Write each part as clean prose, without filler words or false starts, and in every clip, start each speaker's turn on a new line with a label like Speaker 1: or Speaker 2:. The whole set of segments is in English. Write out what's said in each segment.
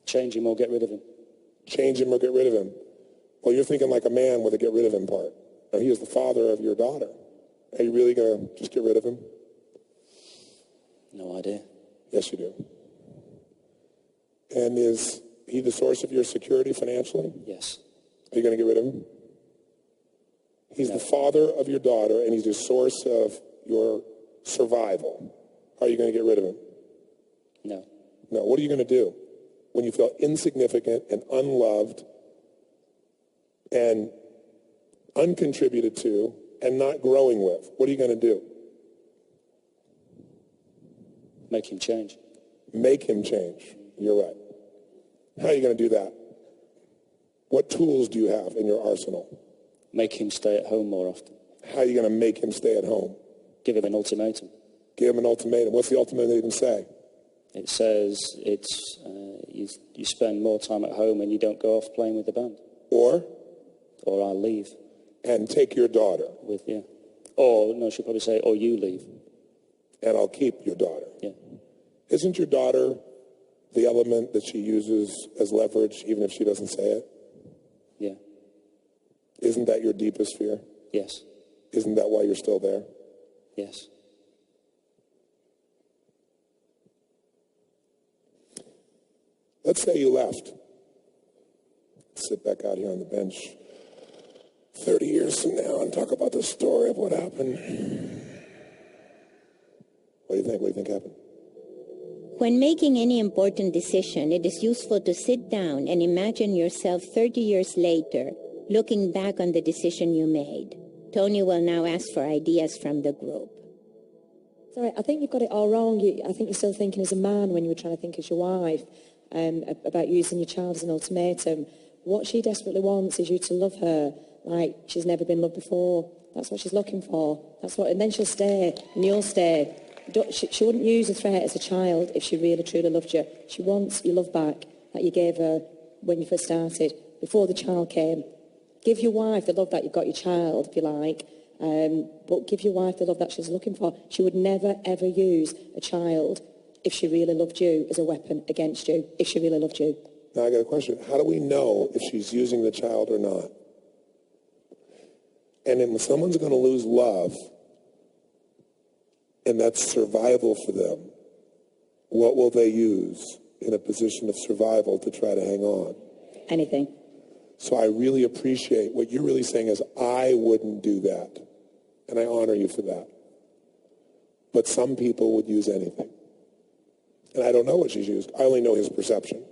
Speaker 1: Change him or get rid of him.
Speaker 2: Change him or get rid of him. Well, you're thinking like a man with a get rid of him part. Now, he is the father of your daughter. Are you really going to just get rid of him?
Speaker 1: No idea.
Speaker 2: Yes, you do. And is he the source of your security financially?
Speaker 1: Yes.
Speaker 2: Are you going to get rid of him? He's the father of your daughter, and he's the source of your survival. Are you going to get rid of him?
Speaker 1: No.
Speaker 2: No. What are you going to do when you feel insignificant and unloved and uncontributed to and not growing with? What are you going to do?
Speaker 1: Make him change.
Speaker 2: Make him change. You're right. How are you going to do that? What tools do you have in your arsenal?
Speaker 1: Make him stay at home more often.
Speaker 2: How are you going to make him stay at home?
Speaker 1: Give him an ultimatum.
Speaker 2: Give him an ultimatum. What's the ultimatum say?
Speaker 1: It says you spend more time at home and you don't go off playing with the band.
Speaker 2: Or
Speaker 1: I'll leave.
Speaker 2: And take your daughter.
Speaker 1: With you. Or, no, she'll probably say, or you leave.
Speaker 2: And I'll keep your daughter.
Speaker 1: Yeah.
Speaker 2: Isn't your daughter the element that she uses as leverage, even if she doesn't say it?
Speaker 1: Yeah.
Speaker 2: Isn't that your deepest fear?
Speaker 1: Yes.
Speaker 2: Isn't that why you're still there?
Speaker 1: Yes.
Speaker 2: Let's say you left. Sit back out here on the bench 30 years from now and talk about the story of what happened. What do you think? What do you think happened?
Speaker 3: When making any important decision, it is useful to sit down and imagine yourself 30 years later, looking back on the decision you made. Tony will now ask for ideas from the group.
Speaker 4: Sorry, I think you've got it all wrong. I think you're still thinking as a man when you were trying to think as your wife about using your child as an ultimatum. What she desperately wants is you to love her like she's never been loved before. That's what she's looking for. And then she'll stay, and you'll stay. She wouldn't use a threat as a child if she really truly loved you. She wants your love back that you gave her when you first started, before the child came. Give your wife the love that you got your child, if you like, but give your wife the love that she's looking for. She would never, ever use a child if she really loved you as a weapon against you, if she really loved you.
Speaker 2: Now I got a question. How do we know if she's using the child or not? And if someone's going to lose love, and that's survival for them, what will they use in a position of survival to try to hang on?
Speaker 4: Anything.
Speaker 2: So I really appreciate what you're really saying is I wouldn't do that. And I honor you for that. But some people would use anything. And I don't know what she's used. I only know his perception.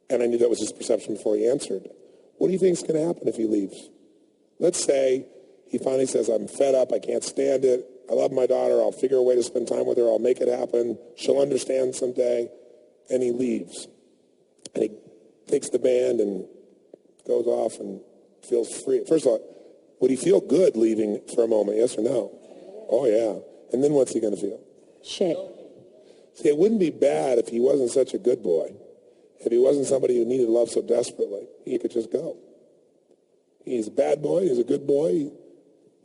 Speaker 2: And I knew that was his perception before he answered. What do you think is going to happen if he leaves? Let's say he finally says, I'm fed up. I can't stand it. I love my daughter. I'll figure a way to spend time with her. I'll make it happen. She'll understand someday. And he leaves. And he takes the band and goes off and feels free. First of all, would he feel good leaving for a moment? Yes or no? Oh, yeah. And then what's he going to feel?
Speaker 4: Shit.
Speaker 2: See, it wouldn't be bad if he wasn't such a good boy. If he wasn't somebody who needed love so desperately, he could just go. He's a bad boy. He's a good boy.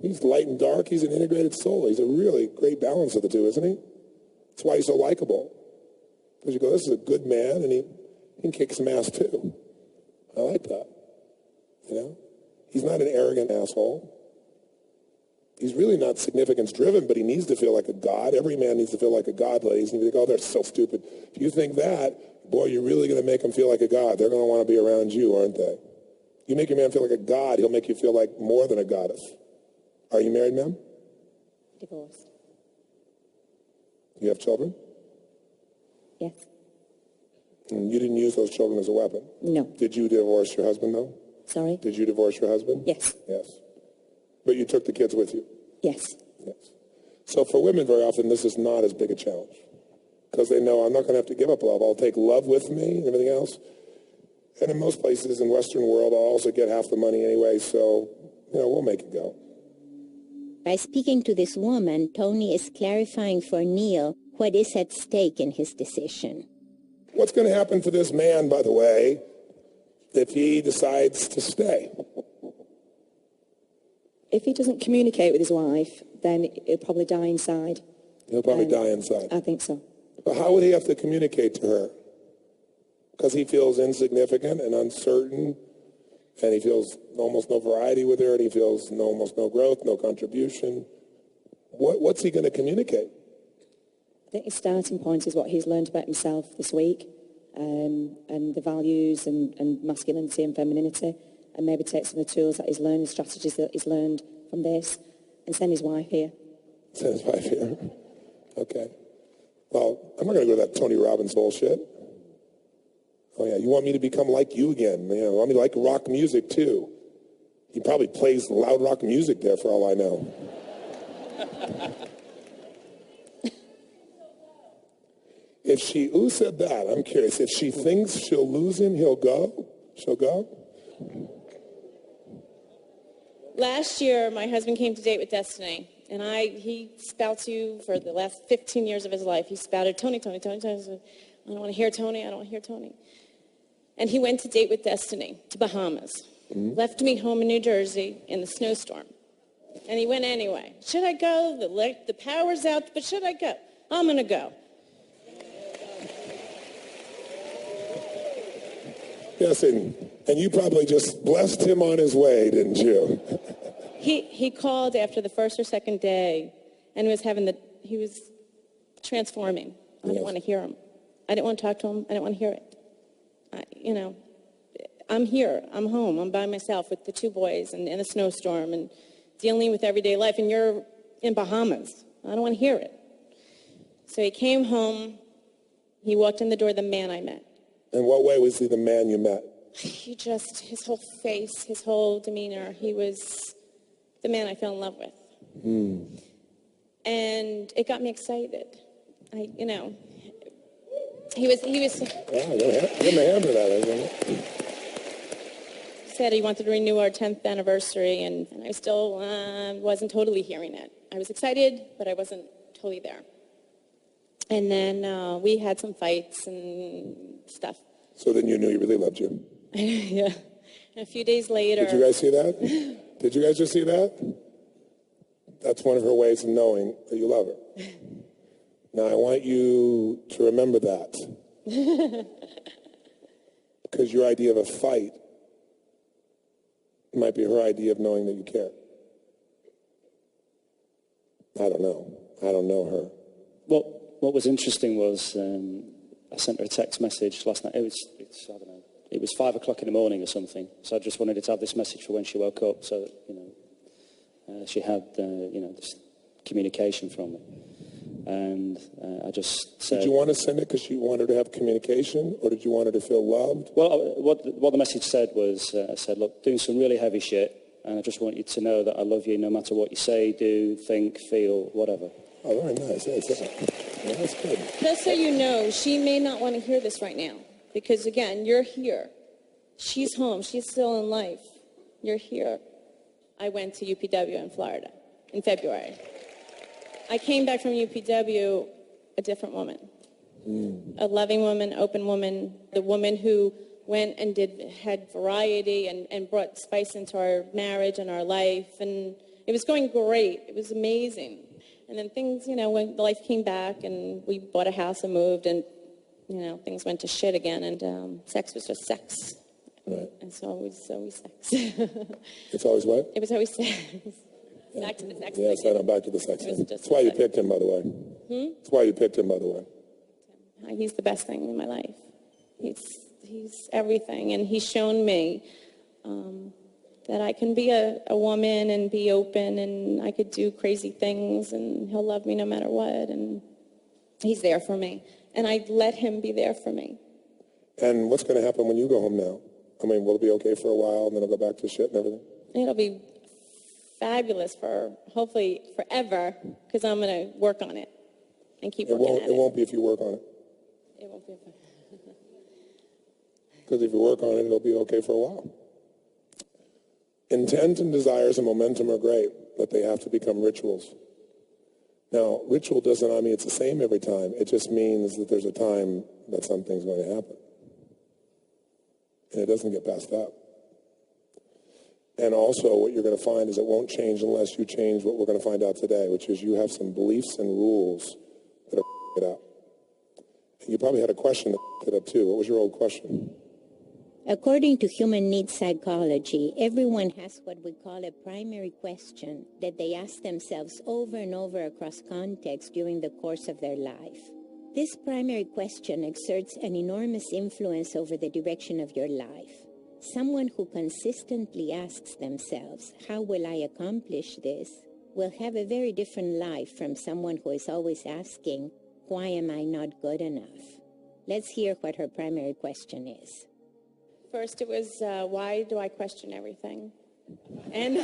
Speaker 2: He's light and dark. He's an integrated soul. He's a really great balance of the two, isn't he? That's why he's so likable. Because you go, this is a good man, and he can kick some ass too. I like that. You know? He's not an arrogant asshole. He's really not significance-driven, but he needs to feel like a god. Every man needs to feel like a god, ladies. And you think, oh, they're so stupid. If you think that, boy, you're really going to make them feel like a god. They're going to want to be around you, aren't they? You make your man feel like a god, he'll make you feel like more than a goddess. Are you married, ma'am?
Speaker 4: Divorced.
Speaker 2: You have children?
Speaker 4: Yes.
Speaker 2: And you didn't use those children as a weapon?
Speaker 4: No.
Speaker 2: Did you divorce your husband, though?
Speaker 4: Sorry?
Speaker 2: Did you divorce your husband?
Speaker 4: Yes.
Speaker 2: Yes. But you took the kids with you?
Speaker 4: Yes.
Speaker 2: Yes. So for women, very often, this is not as big a challenge. Because they know, I'm not going to have to give up love. I'll take love with me and everything else. And in most places in the Western world, I'll also get half the money anyway, so, we'll make it go.
Speaker 3: By speaking to this woman, Tony is clarifying for Neil what is at stake in his decision.
Speaker 2: What's going to happen for this man, by the way, if he decides to stay?
Speaker 4: If he doesn't communicate with his wife, then he'll probably die inside.
Speaker 2: He'll probably die inside.
Speaker 4: I think so.
Speaker 2: But how would he have to communicate to her? because he feels insignificant and uncertain, and he feels almost no variety with her, and he feels almost no growth, no contribution. What's he going to communicate?
Speaker 4: I think his starting point is what he's learned about himself this week, and the values and masculinity and femininity, and maybe take some of the tools that he's learned, the strategies that he's learned from this, and send his wife here.
Speaker 2: Send his wife here? Okay. Well, I'm not going to go to that Tony Robbins bullshit. Oh, yeah, you want me to become like you again. You want me to like rock music, too. He probably plays loud rock music there, for all I know. Who said that? I'm curious. If she thinks she'll lose him, he'll go? She'll go?
Speaker 5: Last year, my husband came to Date with Destiny, and he spouts you for the last 15 years of his life. He spouted, Tony, Tony, Tony, Tony. I don't want to hear Tony. I don't want to hear Tony. And he went to Date with Destiny to Bahamas, left me home in New Jersey in the snowstorm. And he went anyway. Should I go? The power's out, but should I go? I'm going to go.
Speaker 2: Yes, and you probably just blessed him on his way, didn't you?
Speaker 5: He called after the first or second day and he was transforming. I didn't want to hear him. I didn't want to talk to him. I didn't want to hear it. I'm here. I'm home. I'm by myself with the two boys and in a snowstorm and dealing with everyday life. And you're in Bahamas. I don't want to hear it. So he came home. He walked in the door, the man I met.
Speaker 2: In what way was he the man you met?
Speaker 5: His whole face, his whole demeanor, he was the man I fell in love with. And it got me excited. He was.
Speaker 2: Yeah, give him a hand for that, I think.
Speaker 5: Said he wanted to renew our 10th anniversary, and I still wasn't totally hearing it. I was excited, but I wasn't totally there. And then we had some fights and stuff.
Speaker 2: So then you knew he really loved you.
Speaker 5: Yeah. And a few days later...
Speaker 2: Did you guys see that? Did you guys just see that? That's one of her ways of knowing that you love her. Now, I want you to remember that. Because your idea of a fight might be her idea of knowing that you care. I don't know. I don't know her.
Speaker 1: What was interesting was I sent her a text message last night. It was 5 o'clock in the morning or something. So I just wanted her to have this message for when she woke up, so that, she had this communication from me. And I just said...
Speaker 2: Did you want to send it because you wanted to have communication, or did you want her to feel loved?
Speaker 1: Well, what the message said was, I said, look, doing some really heavy shit, and I just want you to know that I love you no matter what you say, do, think, feel, whatever.
Speaker 2: Oh, very nice. Yeah, that's good.
Speaker 5: Just so you know, she may not want to hear this right now. Because, again, you're here. She's home. She's still in life. You're here. I went to UPW in Florida in February. I came back from UPW a different woman. A loving woman, open woman, the woman who went and had variety and brought spice into our marriage and our life. And it was going great. It was amazing. And then things, when life came back and we bought a house and moved and, things went to shit again and sex was just sex.
Speaker 2: Right.
Speaker 5: It's always sex.
Speaker 2: It's always what?
Speaker 5: It was always sex. Back to the sex.
Speaker 2: Yes, I know, back to the sex thing. That's why you picked him, by the way. That's why you picked him, by the way.
Speaker 5: He's the best thing in my life. He's everything. And he's shown me that I can be a woman and be open and I could do crazy things and he'll love me no matter what. And he's there for me. And I let him be there for me.
Speaker 2: And what's going to happen when you go home now? I mean, will it be okay for a while and then it'll go back to shit and everything?
Speaker 5: It'll be fabulous for hopefully forever because I'm going to work on it and keep working at it.
Speaker 2: It won't be if you work on it.
Speaker 5: It won't be.
Speaker 2: Because if you work on it, it'll be okay for a while. Intent and desires and momentum are great, but they have to become rituals. Now, ritual doesn't mean it's the same every time. It just means that there's a time that something's going to happen. And it doesn't get past that. And also what you're going to find is it won't change unless you change what we're going to find out today, which is you have some beliefs and rules that are it up. You probably had a question that it up too. What was your old question?
Speaker 3: According to human needs psychology, everyone has what we call a primary question that they ask themselves over and over across contexts during the course of their life. This primary question exerts an enormous influence over the direction of your life. Someone who consistently asks themselves, how will I accomplish this, will have a very different life from someone who is always asking, why am I not good enough? Let's hear what her primary question is.
Speaker 5: First, it was, why do I question everything? And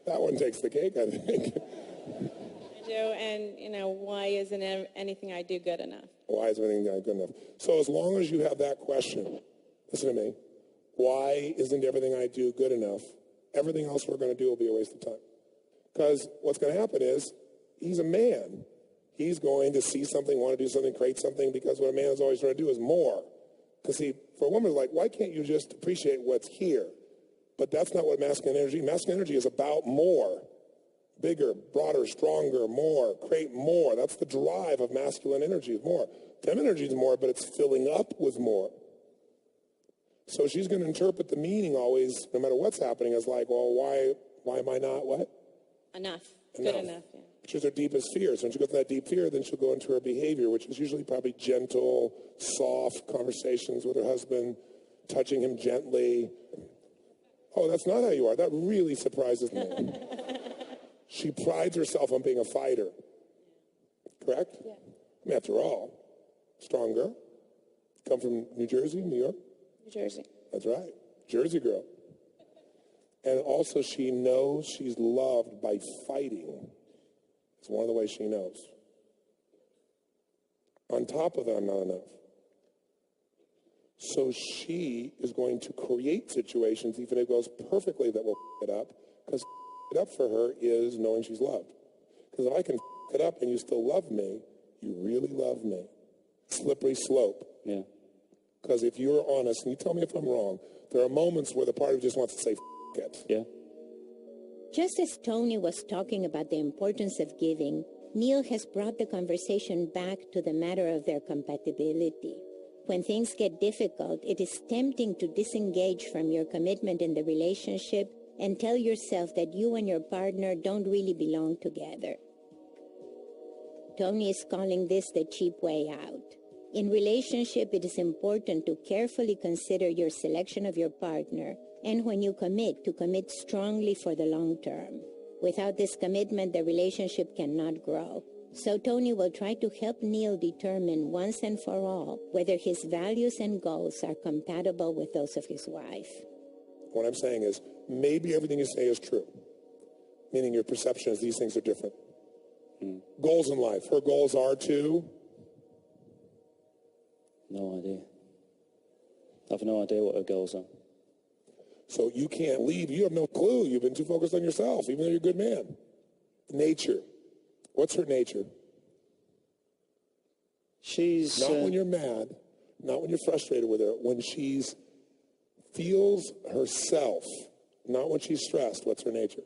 Speaker 2: That one takes the cake, I think.
Speaker 5: I do, and, why isn't anything I do good enough?
Speaker 2: Why isn't anything good enough? So as long as you have that question, listen to me, why isn't everything I do good enough? Everything else we're going to do will be a waste of time. Because what's going to happen is, he's a man. He's going to see something, want to do something, create something, because what a man is always trying to do is more. Because see, for a woman, it's like, why can't you just appreciate what's here? But that's not what masculine energy is about more. Bigger, broader, stronger, more, create more. That's the drive of masculine energy, is more. Feminine energy is more, but it's filling up with more. So she's going to interpret the meaning always, no matter what's happening, as like, well, why am I not what?
Speaker 5: Enough. Good enough, yeah.
Speaker 2: Which is her deepest fear. So when she goes to that deep fear, then she'll go into her behavior, which is usually probably gentle, soft conversations with her husband, touching him gently. Oh, that's not how you are. That really surprises me. She prides herself on being a fighter. Correct?
Speaker 5: Yeah.
Speaker 2: I mean, after all, strong girl. Come from New Jersey, New York?
Speaker 5: New Jersey.
Speaker 2: That's right. Jersey girl. And also she knows she's loved by fighting. It's one of the ways she knows. On top of that, not enough. So she is going to create situations, even if it goes perfectly, that will it up. Because it up for her is knowing she's loved. Because if I can it up and you still love me, you really love me. Slippery slope.
Speaker 1: Yeah.
Speaker 2: Because if you're honest, and you tell me if I'm wrong, there are moments where the party just wants to say it.
Speaker 1: Yeah.
Speaker 3: Just as Tony was talking about the importance of giving, Neil has brought the conversation back to the matter of their compatibility. When things get difficult, it is tempting to disengage from your commitment in the relationship and tell yourself that you and your partner don't really belong together. Tony is calling this the cheap way out. In relationship, it is important to carefully consider your selection of your partner, and when you commit, to commit strongly for the long term. Without this commitment, the relationship cannot grow. So Tony will try to help Neil determine once and for all whether his values and goals are compatible with those of his wife.
Speaker 2: What I'm saying is, maybe everything you say is true, meaning your perception is these things are different. Goals in life. Her goals are to?
Speaker 1: No idea. I have no idea what her goals are.
Speaker 2: So you can't leave. You have no clue. You've been too focused on yourself, even though you're a good man. Nature. What's her nature?
Speaker 1: She's...
Speaker 2: Not when you're mad, not when you're frustrated with her, when she's feels herself, not when she's stressed. What's her nature?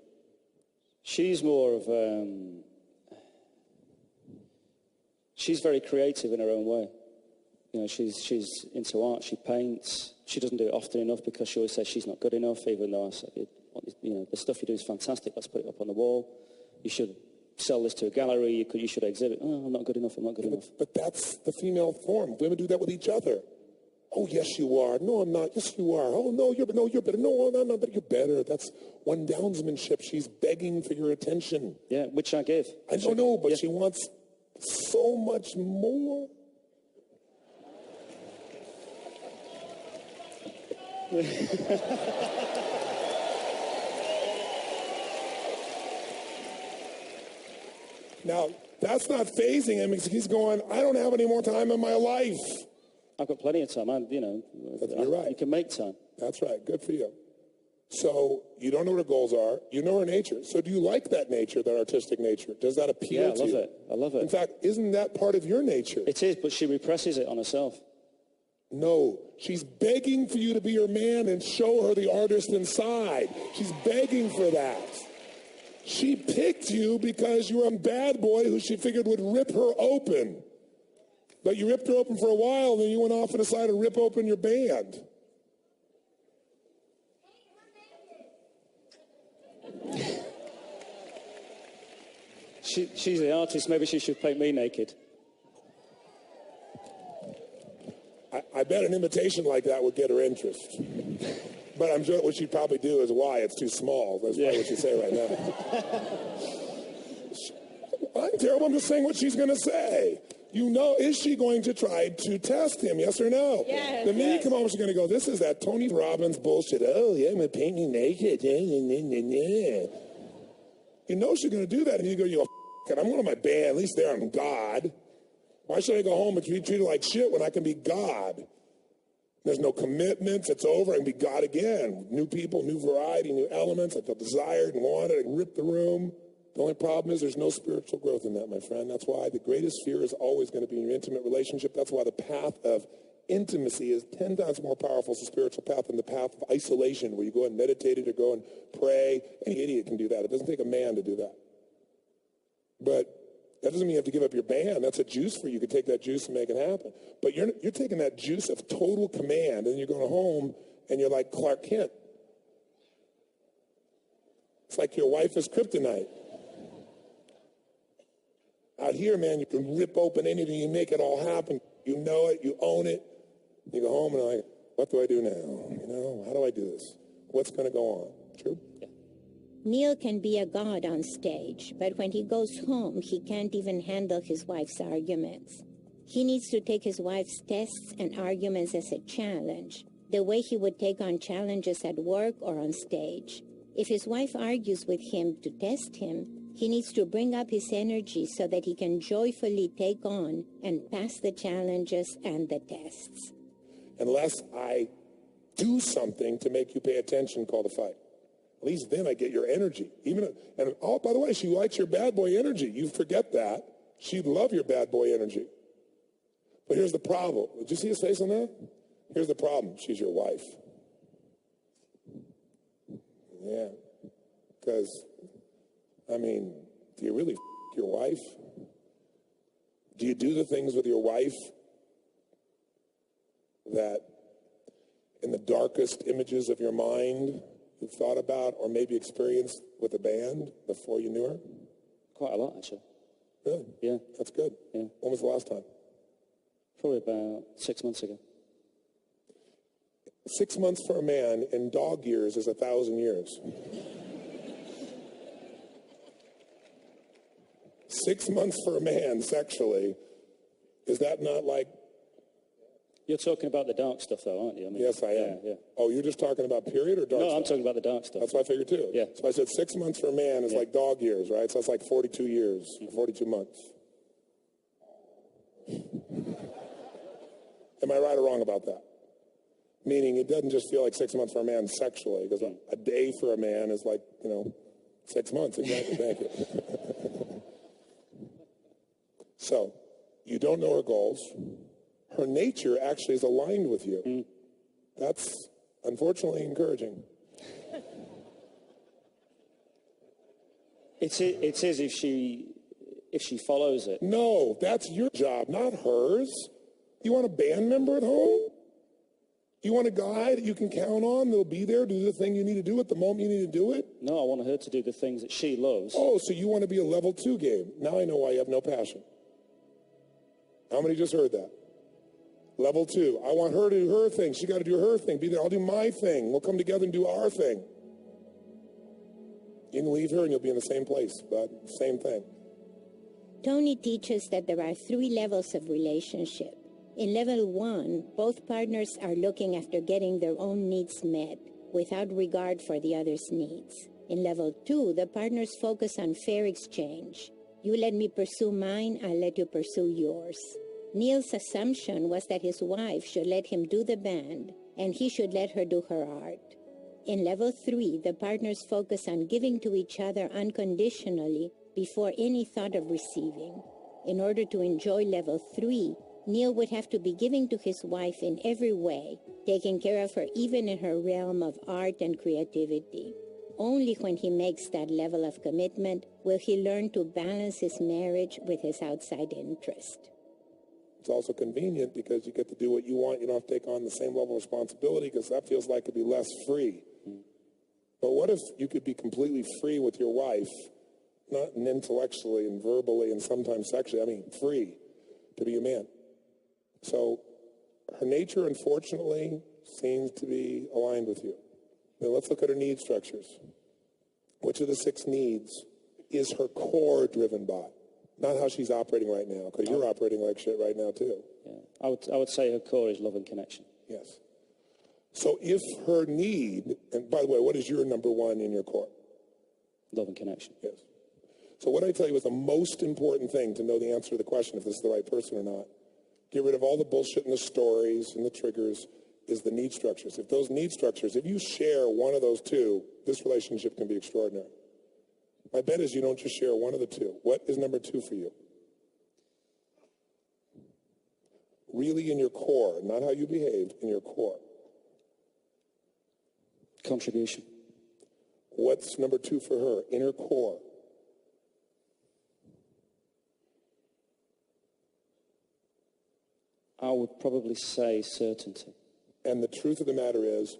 Speaker 1: She's more of... she's very creative in her own way. You know, she's into art, she paints. She doesn't do it often enough because she always says she's not good enough, even though I said, you know, the stuff you do is fantastic, let's put it up on the wall. You should sell this to a gallery, you should exhibit. Oh, I'm not good enough, I'm not good enough.
Speaker 2: But that's the female form. Women do that with each other. Oh, yes, you are. No, I'm not. Yes, you are. Oh, no, you're better. No, I'm not better. You're better. That's one downsmanship. She's begging for your attention.
Speaker 1: Yeah, which I give.
Speaker 2: I don't know, but she wants so much more. Now, that's not phasing him. He's going, I don't have any more time in my life.
Speaker 1: I've got plenty of time. You're right. You can make time.
Speaker 2: That's right. Good for you. So you don't know what her goals are. You know her nature. So do you like that nature, that artistic nature? Does that appeal to you?
Speaker 1: Yeah, I love it.
Speaker 2: In fact, isn't that part of your nature?
Speaker 1: It is, but she represses it on herself.
Speaker 2: No, she's begging for you to be her man and show her the artist inside. She's begging for that. She picked you because you were a bad boy who she figured would rip her open. But you ripped her open for a while, and then you went off and decided to rip open your band.
Speaker 1: She's the artist. Maybe she should paint me naked.
Speaker 2: I bet an invitation like that would get her interest. But I'm sure what she'd probably do is, why? It's too small. That's probably what she'd say right now. I'm terrible. I'm just saying what she's going to say. You know, is she going to try to test him, yes or no?
Speaker 5: Yes.
Speaker 2: The minute you come home, she's going to go, this is that Tony Robbins bullshit. Oh, yeah, I'm going to paint me naked. You know she's going to do that. And you go, I'm going to my band. At least there I'm God. Why should I go home and be treated like shit when I can be God? There's no commitments. It's over. I can be God again. New people, new variety, new elements. I feel desired and wanted. I can rip the room. The only problem is there's no spiritual growth in that, my friend. That's why the greatest fear is always going to be in your intimate relationship. That's why the path of intimacy is 10 times more powerful as a spiritual path than the path of isolation, where you go and meditate or go and pray. Any idiot can do that. It doesn't take a man to do that. But that doesn't mean you have to give up your band. That's a juice for you. You can take that juice and make it happen. But you're taking that juice of total command, and you're going home, and you're like Clark Kent. It's like your wife is kryptonite. Out here, man, you can rip open anything. You make it all happen. You know it. You own it. You go home and you're like, what do I do now? You know, how do I do this? What's going to go on? True?
Speaker 1: Yeah.
Speaker 3: Neil can be a god on stage, but when he goes home, he can't even handle his wife's arguments. He needs to take his wife's tests and arguments as a challenge, the way he would take on challenges at work or on stage. If his wife argues with him to test him, he needs to bring up his energy so that he can joyfully take on and pass the challenges and the tests.
Speaker 2: Unless I do something to make you pay attention, called a fight. At least then I get your energy. And oh, by the way, she likes your bad boy energy. You forget that. She'd love your bad boy energy. But here's the problem. Did you see his face on that? Here's the problem. She's your wife. Yeah. Because, I mean, do you really your wife? Do you do the things with your wife that in the darkest images of your mind you've thought about or maybe experienced with a band before you knew her?
Speaker 1: Quite a lot, actually.
Speaker 2: Really?
Speaker 1: Yeah.
Speaker 2: That's good.
Speaker 1: Yeah.
Speaker 2: When was the last time?
Speaker 1: Probably about 6 months ago.
Speaker 2: 6 months for a man in dog years is 1,000 years. 6 months for a man sexually, is that not like...
Speaker 1: You're talking about the dark stuff, though, aren't you? I mean,
Speaker 2: Yes, I am.
Speaker 1: Yeah.
Speaker 2: Oh, you're just talking about period or dark
Speaker 1: No,
Speaker 2: stuff?
Speaker 1: I'm talking about the dark stuff.
Speaker 2: That's what I figured too.
Speaker 1: Yeah.
Speaker 2: So I said 6 months for a man is like dog years, right? So that's like 42 years, 42 months. Am I right or wrong about that? Meaning it doesn't just feel like 6 months for a man sexually, because a day for a man is like, 6 months. Exactly. Thank you. So you don't know her goals. Her nature actually is aligned with you. That's unfortunately encouraging.
Speaker 1: It is if she follows it.
Speaker 2: No, that's your job, not hers. You want a band member at home? You want a guy that you can count on that'll be there, do the thing you need to do at the moment you need to do it?
Speaker 1: No, I want her to do the things that she loves.
Speaker 2: Oh, so you want to be a level 2 game. Now I know why you have no passion. How many just heard that? Level 2. I want her to do her thing. She got to do her thing. Be there. I'll do my thing. We'll come together and do our thing. You can leave her and you'll be in the same place, but same thing.
Speaker 3: Tony teaches that there are 3 levels of relationship. In level 1, both partners are looking after getting their own needs met without regard for the other's needs. In level 2, the partners focus on fair exchange. You let me pursue mine, I'll let you pursue yours. Neil's assumption was that his wife should let him do the band and he should let her do her art. In level 3, the partners focus on giving to each other unconditionally before any thought of receiving. In order to enjoy level 3, Neil would have to be giving to his wife in every way, taking care of her even in her realm of art and creativity. Only when he makes that level of commitment will he learn to balance his marriage with his outside interest.
Speaker 2: It's also convenient because you get to do what you want. You don't have to take on the same level of responsibility because that feels like it'd be less free. But what if you could be completely free with your wife, not intellectually and verbally and sometimes sexually, I mean free to be a man? So her nature, unfortunately, seems to be aligned with you. Now let's look at her need structures. Which of the 6 needs is her core driven by? Not how she's operating right now, because you're operating like shit right now too.
Speaker 1: Yeah. I would say her core is love and connection.
Speaker 2: Yes. So if her need, and by the way, what is your number 1 in your core?
Speaker 1: Love and connection.
Speaker 2: Yes. So what I tell you is the most important thing to know the answer to the question if this is the right person or not. Get rid of all the bullshit and the stories and the triggers, is the need structures. If those need structures, if you share one of those 2, this relationship can be extraordinary. My bet is you don't just share one of the 2. What is number 2 for you? Really in your core, not how you behaved, in your core.
Speaker 1: Contribution.
Speaker 2: What's number 2 for her? In her core.
Speaker 1: I would probably say certainty.
Speaker 2: And the truth of the matter is,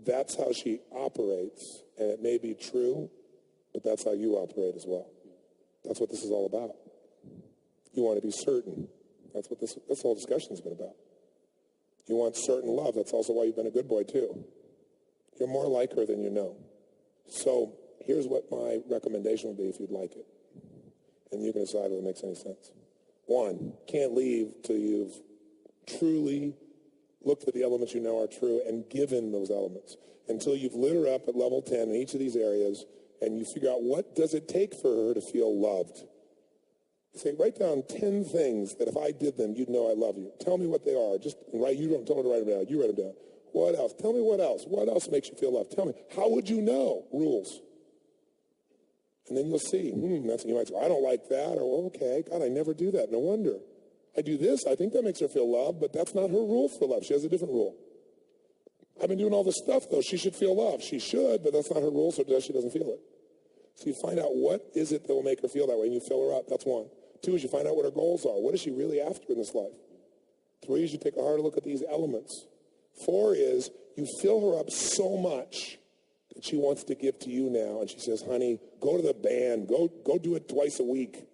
Speaker 2: that's how she operates, and it may be true, but that's how you operate as well. That's what this is all about. You want to be certain. That's what this whole discussion has been about. You want certain love. That's also why you've been a good boy, too. You're more like her than you know. So here's what my recommendation would be if you'd like it. And you can decide if it makes any sense. 1, can't leave till you've truly looked at the elements you know are true and given those elements. Until you've lit her up at level 10 in each of these areas and you figure out what does it take for her to feel loved. Say, write down 10 things that if I did them, you'd know I love you. Tell me what they are. Just write. You don't tell me to write them down. You write them down. What else? Tell me what else. What else makes you feel loved? Tell me. How would you know? Rules. And then you'll see. That's what you might say. I don't like that. Or, okay, God, I never do that. No wonder. I do this. I think that makes her feel loved, but that's not her rule for love. She has a different rule. I've been doing all this stuff, though. She should feel loved. She should, but that's not her rule, so she doesn't feel it. So you find out what is it that will make her feel that way, and you fill her up. That's 1. 2 is you find out what her goals are. What is she really after in this life? 3 is you take a harder look at these elements. 4 is you fill her up so much that she wants to give to you now, and she says, honey, go to the band. Go do it twice a week.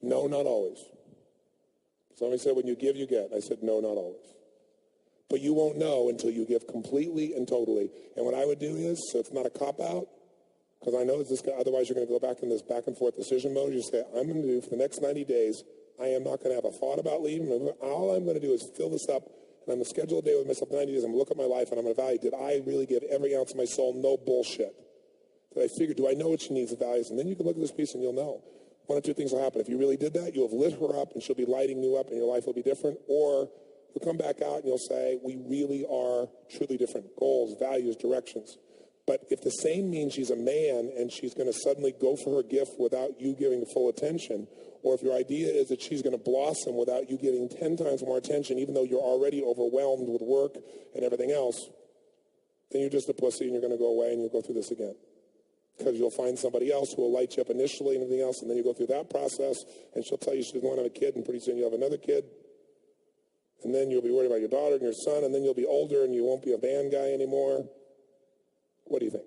Speaker 2: No, not always. Somebody said, when you give, you get. I said, no, not always. But you won't know until you give completely and totally. And what I would do is, so it's not a cop-out, because I know that this guy, otherwise you're going to go back in this back-and-forth decision mode. You say, I'm going to do, for the next 90 days, I am not going to have a thought about leaving. All I'm going to do is fill this up, and I'm going to schedule a day with myself 90 days. I'm going to look at my life, and I'm going to evaluate, did I really give every ounce of my soul? No bullshit. Did I figure, do I know what she needs and values? And then you can look at this piece, and you'll know. 1 of 2 things will happen. If you really did that, you'll have lit her up and she'll be lighting you up and your life will be different. Or you'll come back out and you'll say, we really are truly different. Goals, values, directions. But if the same means she's a man and she's going to suddenly go for her gift without you giving full attention, or if your idea is that she's going to blossom without you giving 10 times more attention, even though you're already overwhelmed with work and everything else, then you're just a pussy and you're going to go away and you'll go through this again. Because you'll find somebody else who will light you up initially and everything else, and then you go through that process, and she'll tell you she doesn't want to have a kid, and pretty soon you'll have another kid. And then you'll be worried about your daughter and your son, and then you'll be older and you won't be a band guy anymore. What do you think?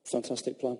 Speaker 1: Fantastic plan.